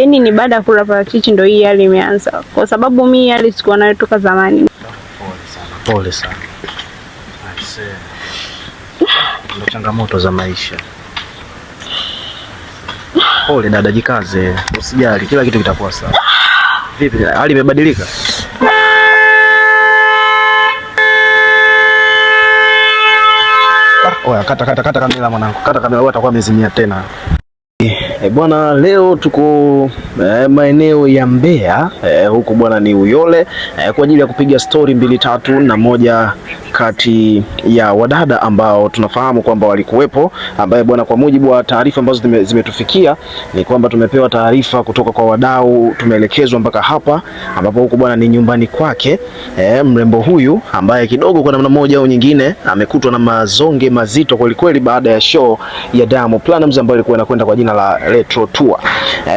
Yaani ni baada ya kula parachichi ndio hii hali imeanza. Kwa sababu mimi hali sikuwa nayo toka zamani. Pole sana. Ndio changamoto za maisha. Pole dada, jikaze, usijali, kila kitu kitakuwa sawa. Vipi, hali imebadilika? Oya, kata kamera mwanangu. Kata kamera, wewe atakuwa amezimia tena. Bwana, leo tuko maeneo ya Mbeya huku bwana ni Uyole kwa ajili ya kupiga story 2-3 na moja kati ya wadada ambao tunafahamu kwamba walikuwepo, ambaye bwana, kwa mujibu wa taarifa ambazo zimetufikia ni kwamba tumepewa taarifa kutoka kwa wadau, tumeelekezwa mpaka hapa ambapo huku bwana ni nyumbani kwake. Mrembo huyu ambaye kidogo kwa namna moja au nyingine amekutwa na mazonge mazito kweli kweli baada ya show ya Diamond Platnumz ambayo ilikuwa inakwenda kwa jina la Retro Tour.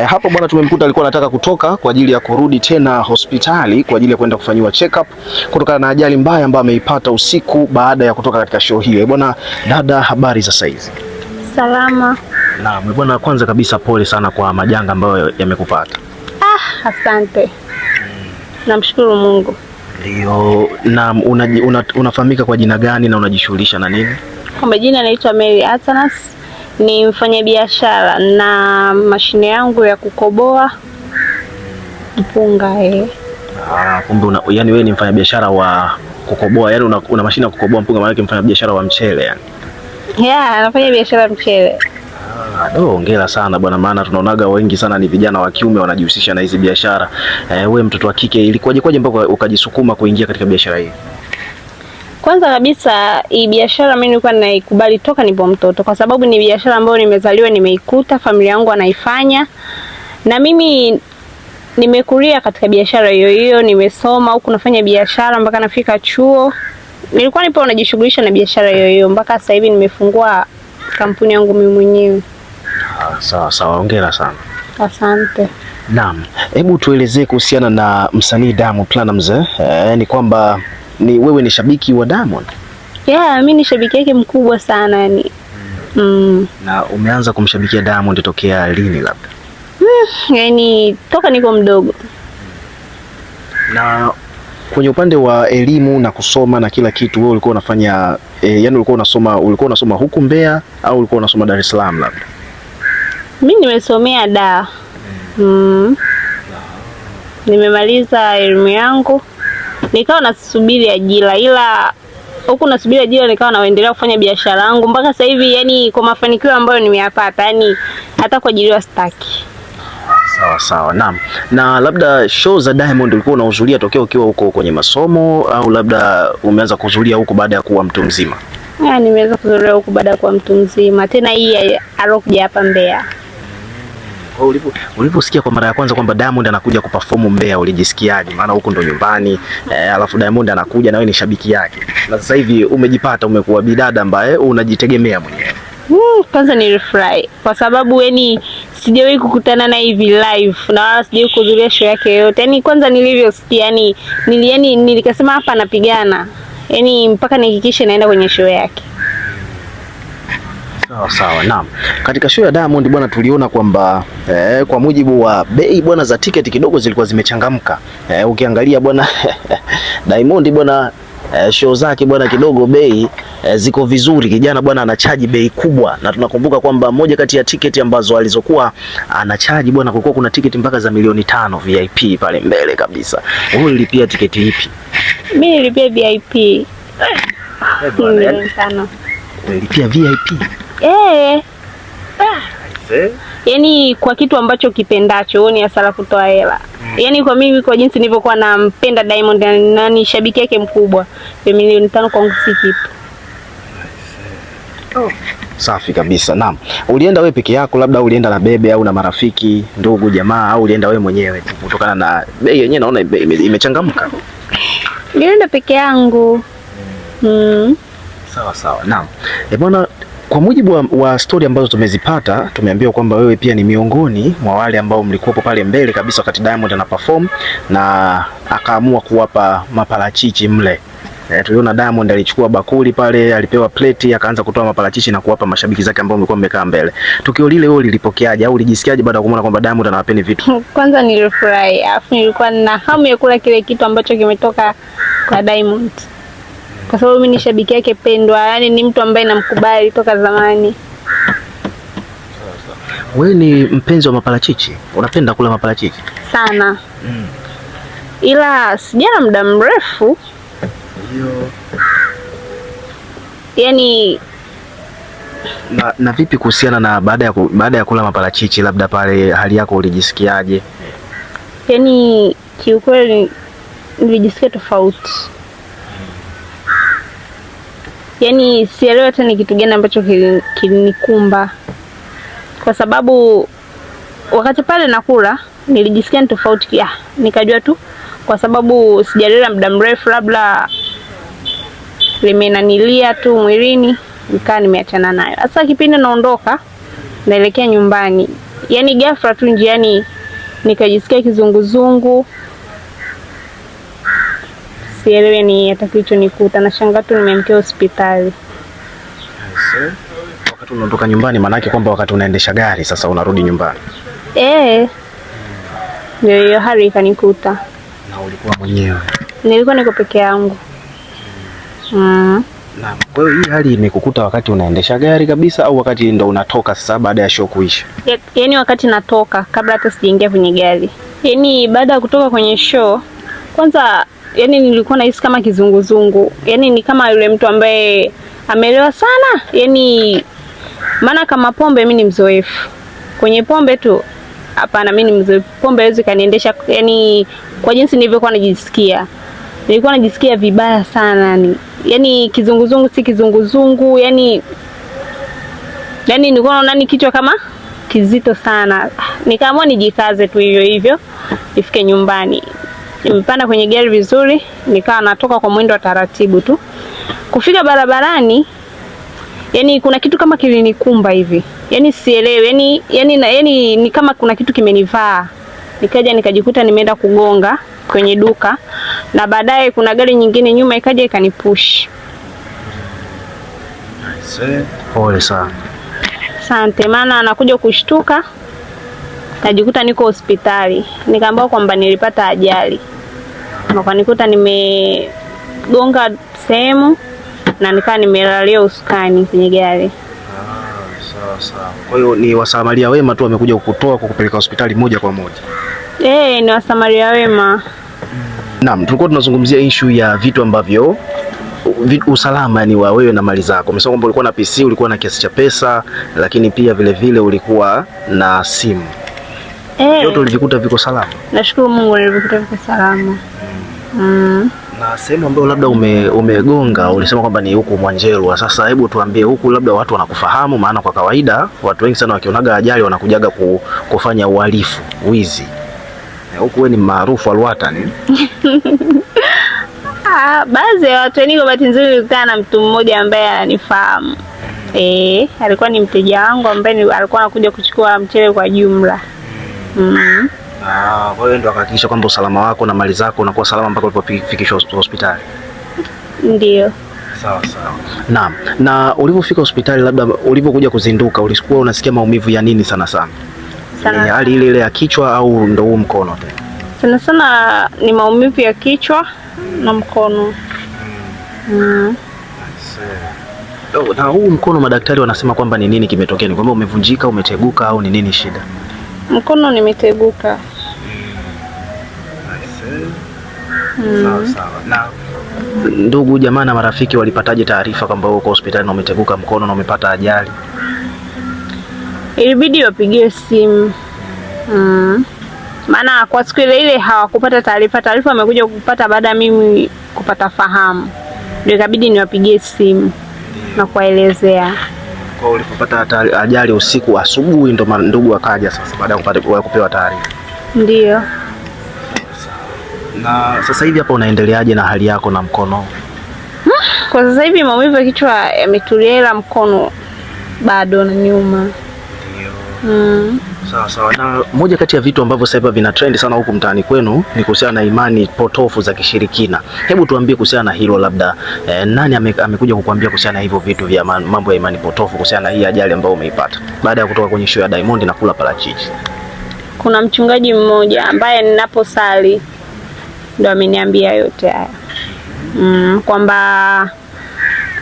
Hapo bwana tumemkuta alikuwa anataka kutoka kwa ajili ya kurudi tena hospitali kwa ajili ya kwenda kufanyiwa check up kutokana na ajali mbaya ambayo ameipata usiku baada ya kutoka katika show hile. Bwana dada, habari za saizi? Salama. Naam bwana, kwanza kabisa pole sana kwa majanga ambayo yamekupata. Asante. Namshukuru Mungu. Ndio. Na unafahamika kwa jina gani na unajishughulisha na nini? Kwa majina naitwa Mary Atanas. Ni mfanyabiashara na mashine yangu ya kukoboa mpunga. Kumbe yani wewe ni mfanyabiashara wa kukoboa, yani una mashine ya kukoboa mpunga, maana yake mfanyabiashara wa mchele yani. Anafanya biashara mchele. Hongera sana bwana, maana tunaonaga wengi sana ni vijana wa kiume wanajihusisha na hizi biashara. Wewe mtoto wa kike ilikuwaje mpaka ukajisukuma kuingia katika biashara hii? Kwanza kabisa hii biashara mimi nilikuwa naikubali toka nipo mtoto, kwa sababu ni biashara ambayo nimezaliwa nimeikuta, familia yangu anaifanya, na mimi nimekulia katika biashara hiyo hiyo, nimesoma huku nafanya biashara mpaka nafika chuo. Nilikuwa nipo najishughulisha na biashara hiyo hiyo mpaka sasa hivi nimefungua kampuni yangu mimi mwenyewe. Sawa, hongera sana. Asante. Naam, hebu tuelezee kuhusiana na msanii Diamond Platnumz. Ni kwamba wewe ni shabiki wa Diamond? Mimi ni shabiki yake mkubwa sana yani. Na umeanza kumshabikia Diamond tokea lini labda? Yani toka niko mdogo. Na kwenye upande wa elimu na kusoma na kila kitu, wewe ulikuwa unafanya yani ulikuwa unasoma huku Mbeya au ulikuwa unasoma Dar es Salaam labda? Mimi nimesomea Dar. Nimemaliza elimu yangu. Nikawa nasubiri ajira, ila huku nasubiri ajira nikawa naendelea kufanya biashara yangu mpaka sasa hivi, yani kwa mafanikio ambayo nimeyapata, yani hata kwa ajira sitaki. Sawa. Naam. Na labda show za Diamond ulikuwa unahudhuria tokea ukiwa huko kwenye masomo au labda umeanza kuhudhuria huko baada ya kuwa mtu mzima? Nimeweza kuhudhuria huko baada ya kuwa mtu mzima. Tena hii alokuja hapa Mbeya. Uliposikia kwa mara ya kwanza kwamba Diamond anakuja kuperform Mbeya ulijisikiaje? Maana huko ndo nyumbani, alafu Diamond anakuja na wewe ni shabiki yake. Na sasa hivi umejipata umekuwa bidada ambaye unajitegemea mwenyewe. Kwanza nilifurahi kwa sababu yani sijawahi kukutana na hivi live na wala sijawahi kuhudhuria show yake yote. Yani kwanza nilivyosikia nilikasema hapa anapigana. Yani mpaka nihakikishe naenda kwenye show yake. Sawa. Naam. Katika show ya Diamond bwana tuliona kwamba kwa mujibu wa bei bwana za tiketi kidogo zilikuwa zimechangamka. Ukiangalia bwana Diamond bwana show zake bwana kidogo bei ziko vizuri. Kijana bwana anachaji bei kubwa, na tunakumbuka kwamba moja kati ya tiketi ambazo alizokuwa anachaji bwana, kulikuwa kuna tiketi mpaka za milioni 5 VIP pale mbele kabisa. Wewe ulilipia tiketi ipi? Mimi nilipia VIP. Milioni 5. Ulilipia VIP? Yani kwa kitu ambacho kipendacho ni hasara kutoa hela. Yani kwa mimi kwa jinsi nilivyokuwa nampenda Diamond na ni shabiki yake mkubwa, milioni 5 kwangu si kitu. Safi kabisa. Naam. Ulienda wewe peke yako labda ulienda na bebe au na marafiki, ndugu, jamaa, au ulienda wewe mwenyewe tu kutokana na bei yenyewe naona imechangamka? Nilienda peke yangu. Sawa. Naam. Bwana, kwa mujibu wa story ambazo tumezipata, tumeambiwa kwamba wewe pia ni miongoni mwa wale ambao mlikuwepo pale mbele kabisa wakati Diamond ana perform na akaamua kuwapa maparachichi mle. Tuliona Diamond alichukua bakuli pale, alipewa plate, akaanza kutoa maparachichi na kuwapa mashabiki zake ambao wamekuwa wamekaa mbele. Tukio lile wewe lilipokeaje au ulijisikiaje baada ya kuona kwamba Diamond anawapeni vitu? Kwanza nilifurahi, alafu nilikuwa na hamu ya kula kile kitu ambacho kimetoka kwa Diamond. Kwa sababu mimi ni shabiki yake pendwa, yani ni mtu ambaye namkubali toka zamani. Wewe ni mpenzi wa maparachichi? Unapenda kula maparachichi? Sana. Ila sijala muda mrefu. Ndio. Yani na vipi kuhusiana na baada ya kula maparachichi, labda pale hali yako ulijisikiaje? Yani kiukweli nilijisikia tofauti. Yani sielewi hata ni kitu gani ambacho kilinikumba. Kwa sababu wakati pale nakula nilijisikia ni tofauti. Nikajua tu kwa sababu sijalala muda mrefu, labda limenanilia tu mwilini, nikaa nimeachana nayo. Sasa kipindi naondoka naelekea nyumbani, yani ghafla tu njiani nikajisikia kizunguzungu. Sielewi ni hata kilichonikuta, na shanga tu nimeamkia hospitali. Wakati unaondoka nyumbani, maana yake kwamba wakati unaendesha gari sasa unarudi nyumbani? Ndio hiyo hali ikanikuta. Na ulikuwa mwenyewe? Nilikuwa niko peke yangu. Na kwa hiyo hii hali imekukuta wakati unaendesha gari kabisa au wakati ndo unatoka sasa baada ya show kuisha? Yaani wakati natoka, kabla hata sijaingia kwenye gari. Yaani baada ya kutoka kwenye show, kwanza yani nilikuwa nahisi kama kizunguzungu. Yaani ni kama yule mtu ambaye amelewa sana. Yaani maana kama pombe mimi ni mzoefu. Kwenye pombe tu hapana, mimi ni mzoefu. Pombe haiwezi kaniendesha, yani kwa jinsi nilivyokuwa najisikia. Nilikuwa najisikia vibaya sana yani kizunguzungu si kizunguzungu, yani nilikuwa naona kichwa kama kizito sana. Nikaamua nijikaze tu hivyo hivyo nifike nyumbani. Nimepanda kwenye gari vizuri, nikawa natoka kwa mwendo wa taratibu tu. Kufika barabarani, yani kuna kitu kama kilinikumba hivi. Yani sielewi, yani ni kama kuna kitu kimenivaa. Nikaja nikajikuta nimeenda kugonga kwenye duka, na baadaye kuna gari nyingine nyuma ikaja ikanipush. Pole sana. Asante, maana anakuja kushtuka najikuta niko hospitali. Nikaambiwa kwamba nilipata ajali. Wakanikuta nimegonga sehemu na nikaa nimelalia usukani kwenye gari. Sawa. Kwa hiyo ni wasamaria wema tu wamekuja kukutoa kukupeleka hospitali moja kwa moja? Ni wasamaria wema. Naam, tulikuwa tunazungumzia issue ya vitu ambavyo usalama, yani wa wewe na mali zako. Umesema kwamba ulikuwa na PC, ulikuwa na kiasi cha pesa, lakini pia vile vile ulikuwa na simu. Yote ulivikuta viko salama? Nashukuru Mungu nilivikuta viko salama. Na sehemu ambayo labda umegonga ulisema kwamba ni huku Mwanjelwa. Sasa hebu tuambie huku labda watu wanakufahamu, maana kwa kawaida watu wengi sana wakionaga ajali wanakujaga kufanya uhalifu, wizi. Huku wewe ni maarufu alwatani. Baadhi ya watu wengi, kwa bahati nzuri nilikutana na mtu mmoja ambaye ananifahamu. Alikuwa ni mteja wangu ambaye alikuwa anakuja kuchukua mchele kwa jumla. Kwa hiyo ndio akahakikisha kwamba usalama wako na mali zako unakuwa salama mpaka ulipofikishwa hospitali. Ndio. Sawa. Naam. Na ulipofika hospitali, labda ulipokuja kuzinduka, ulikuwa unasikia maumivu ya nini sana? Ni hali ile ya kichwa au ndio huu mkono tu? Sana ni maumivu ya kichwa na mkono. Na huu mkono madaktari wanasema kwamba ni nini kimetokea? Ni kwamba umevunjika, umeteguka au ni nini shida? Mkono nimeteguka. Sawa. Na ndugu jamaa na marafiki walipataje taarifa kwamba uko hospitali na umeteguka mkono na umepata ajali? Ilibidi wapigie simu. Maana kwa siku ile hawakupata taarifa. Taarifa wamekuja kupata baada ya mimi kupata fahamu. Ndio ikabidi niwapigie simu na kuwaelezea. Kwa ulipopata ajali usiku, asubuhi ndo ndugu akaja sasa baada ya kupewa taarifa? Ndio. Na sasa hivi hapa unaendeleaje na hali yako na mkono? Kwa sasa hivi maumivu ya kichwa yametulia, ila mkono bado na nyuma. Ndio. Sawa sawa. Na moja kati ya vitu ambavyo sasa hivi vina trend sana huku mtaani kwenu ni kuhusiana na imani potofu za kishirikina. Hebu tuambie kuhusiana na hilo labda, nani amekuja kukuambia kuhusiana na hivyo vitu vya mambo ya imani potofu kuhusiana na hii ajali ambayo umeipata baada ya kutoka kwenye show ya Diamond na kula parachichi? Kuna mchungaji mmoja ambaye ninaposali ndo ameniambia yote haya. Kwamba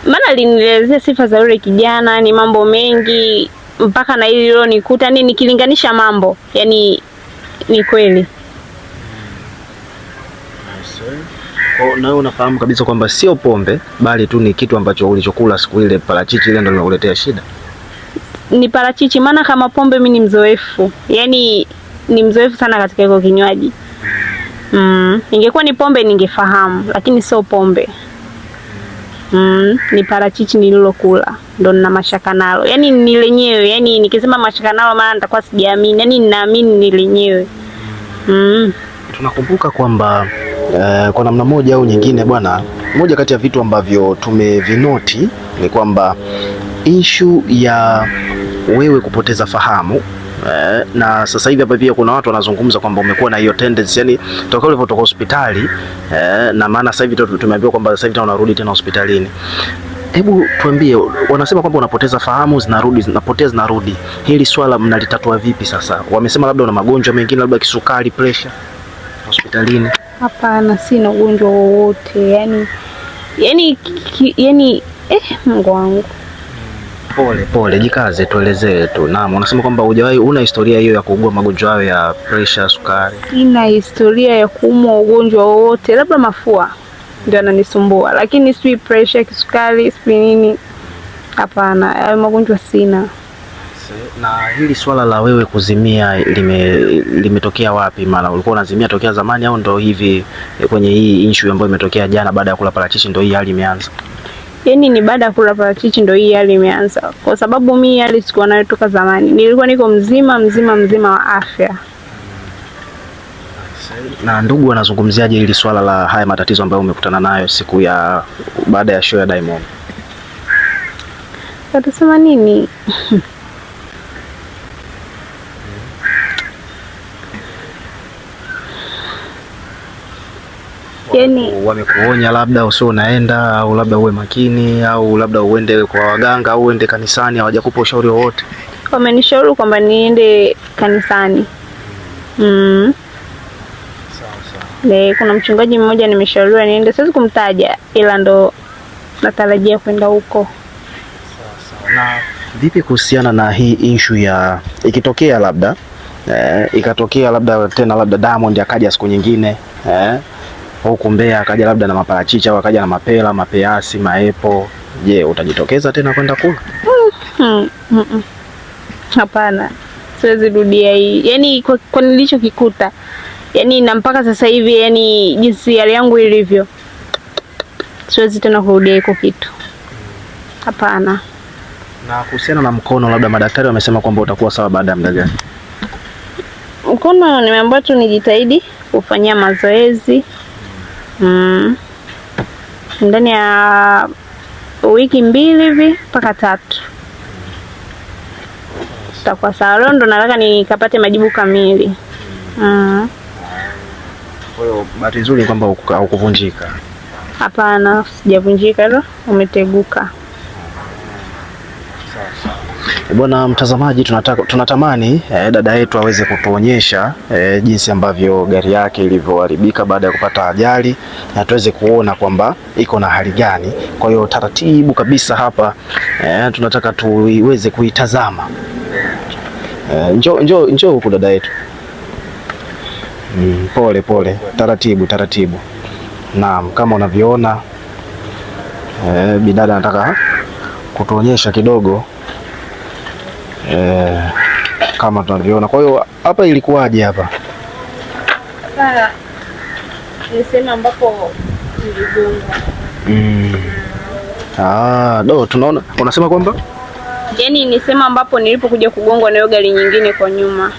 maana alinielezea sifa za yule kijana, ni mambo mengi mpaka na hili lilo nikuta nikilinganisha mambo, yani ni kweli. Na wewe unafahamu kabisa kwamba sio pombe bali tu ni kitu ambacho ulichokula siku ile, parachichi ile ndio linakuletea shida? Ni parachichi, maana kama pombe mimi ni mzoefu, yani ni mzoefu sana katika hiyo kinywaji. Ingekuwa ni pombe ningefahamu, lakini sio pombe. Ni parachichi nililokula ndo nina mashaka nalo. Yani ni lenyewe, yani nikisema mashaka nalo maana nitakuwa sijaamini. Yani ninaamini ni lenyewe. Tunakumbuka kwamba kwa namna moja au nyingine bwana, moja kati ya vitu ambavyo tumevinoti ni kwamba issue ya wewe kupoteza fahamu, na sasa hivi hapa pia kuna watu wanazungumza kwamba umekuwa na hiyo tendency, yani toka ulipotoka hospitali, na maana sasa hivi tumeambiwa kwamba sasa hivi unarudi tena hospitalini. Hebu tuambie, wanasema kwamba unapoteza fahamu zinarudi, zinarudi. Hili swala mnalitatua vipi sasa? Wamesema labda una magonjwa mengine, labda kisukari, pressure hospitalini. Hapana, sina ugonjwa wowote. Yani Mungu wangu. Pole, jikaze, tuelezee tu. Naam, unasema kwamba hujawahi, una historia hiyo ya kuugua magonjwa hayo ya pressure, sukari? Sina historia ya kuumwa ugonjwa wowote, labda mafua ndio ananisumbua, lakini si pressure, kisukari, si nini. Hapana, hayo magonjwa sina. Na hili swala la wewe kuzimia limetokea wapi? Maana ulikuwa unazimia tokea zamani au ndo hivi kwenye hii issue ambayo imetokea jana baada ya kula parachichi ndo hii hali imeanza? Yani ni baada ya kula parachichi ndo hii hali imeanza, kwa sababu mimi hali sikuwa nayo toka zamani. Nilikuwa niko mzima wa afya. Na ndugu wanazungumziaje hili swala la haya matatizo ambayo umekutana nayo siku ya baada ya show ya Diamond? Watasema nini? Yani wamekuonya labda usio unaenda, au labda uwe makini, au labda uende kwa waganga, au uende kanisani? Hawajakupa ushauri wowote? Wamenishauri kwamba niende kanisani. Sawa. Kuna mchungaji mmoja nimeshauriwa niende, siwezi kumtaja, ila ndo natarajia kwenda huko. Sawa. Na vipi kuhusiana na hii issue ya ikitokea labda ikatokea labda tena labda Diamond akaja siku nyingine huku Mbeya, akaja labda na maparachichi au akaja na mapela, mapeasi, maepo, je, utajitokeza tena kwenda kula? Hapana, siwezi rudia hii. Yani kwa nilichokikuta, yani na mpaka sasa hivi, yani jinsi hali yangu ilivyo, siwezi tena kurudia hiko kitu. Hapana. Na kuhusiana na mkono, labda madaktari wamesema kwamba utakuwa sawa baada ya muda gani? Mkono nimeambiwa tu nijitahidi kufanyia mazoezi ndani ya wiki 2 hivi mpaka 3 takuwa sawa. Leo ndo nataka nikapate majibu kamili. Kwa hiyo bahati nzuri kwamba hukuvunjika? Hapana, sijavunjika, leo umeteguka. Bwana mtazamaji, tunatamani dada yetu aweze kutuonyesha jinsi ambavyo gari yake ilivyoharibika baada ya kupata ajali, na tuweze kuona kwamba iko na hali gani. Kwa hiyo taratibu kabisa hapa tunataka tuiweze kuitazama. Njoo huku dada yetu. Pole, taratibu. Naam, kama unavyoona bidada anataka kutuonyesha kidogo kama tunavyoona. Kwa hiyo hapa ilikuwaje hapa? Hapa ni sehemu ambapo niligonga. Tunaona unasema kwamba yani ni sehemu ambapo nilipokuja kugongwa na hiyo gari nyingine kwa nyuma.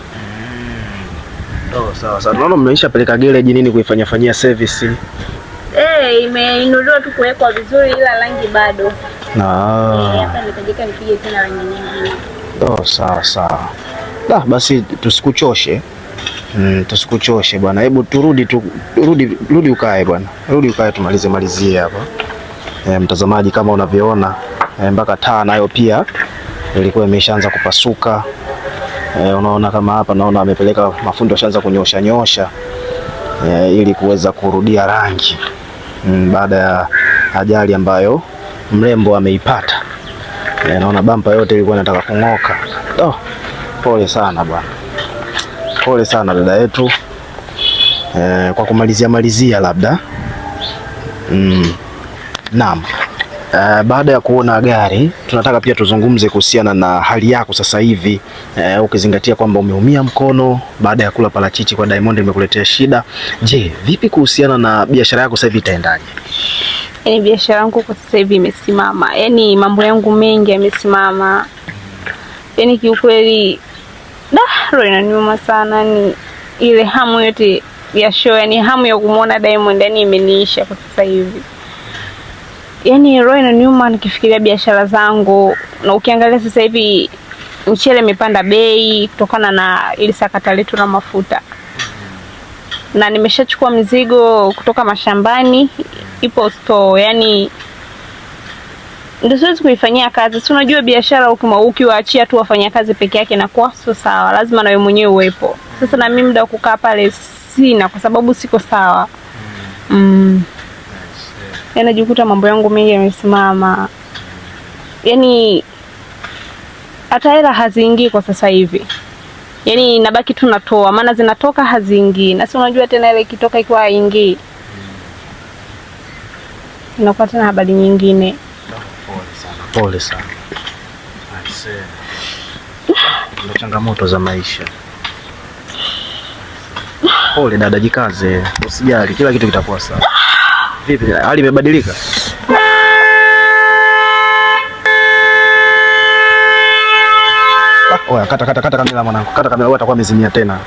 Sawa. Tunaona mnaisha peleka garage nini kuifanyia service? Imeinuliwa tu kuwekwa vizuri, ila rangi bado. Hapa nitajika nipige tena rangi nyingine. Sawa. Basi tusikuchoshe. Tusikuchoshe bwana. Hebu rudi ukae bwana. Rudi ukae malizie hapa. Mtazamaji, kama unavyoona mpaka taa nayo pia ilikuwa imeshaanza kupasuka. Unaona kama hapa, naona amepeleka mafundi washaanza kunyosha ili kuweza kurudia rangi baada ya ajali ambayo mrembo ameipata. Naona bampa yote ilikuwa inataka kung'oka. Pole sana bwana, pole sana dada yetu. Kwa kumalizia labda naam. Baada ya kuona gari, tunataka pia tuzungumze kuhusiana na hali yako sasa hivi, ukizingatia kwamba umeumia mkono baada ya kula parachichi kwa Diamond imekuletea shida. Je, vipi kuhusiana na biashara yako sasa hivi itaendaje? Yaani biashara yangu kwa sasa hivi imesimama. Yaani mambo yangu mengi yamesimama. Yaani kiukweli roho inaniuma sana, ni ile hamu yote ya show, yani hamu ya kumuona Diamond yani imeniisha kwa sasa hivi. Yaani roho inaniuma nikifikiria biashara zangu, na ukiangalia sasa hivi mchele imepanda bei kutokana na ile sakata letu la mafuta. Na nimeshachukua mizigo kutoka mashambani, ipo store, yani ndio siwezi kuifanyia kazi. Si unajua biashara ukiwaachia tu wafanya kazi peke yake na kwa sio sawa, lazima na wewe mwenyewe uwepo. Sasa na mimi muda wa kukaa pale sina, kwa sababu siko sawa. Yaani najikuta mambo yangu mengi yamesimama. Yaani hata hela haziingii kwa sasa hivi. Yaani nabaki tu natoa, maana zinatoka haziingii. Na si unajua tena ile ikitoka ikiwa haingii, inakuwa tena habari nyingine. Pole sana. Ndio changamoto za maisha. Pole dada, jikaze, usijali, kila kitu kitakuwa sawa. Vipi, hali imebadilika? Oya, kata kamera mwanangu, kata kamera, atakuwa amezimia tena.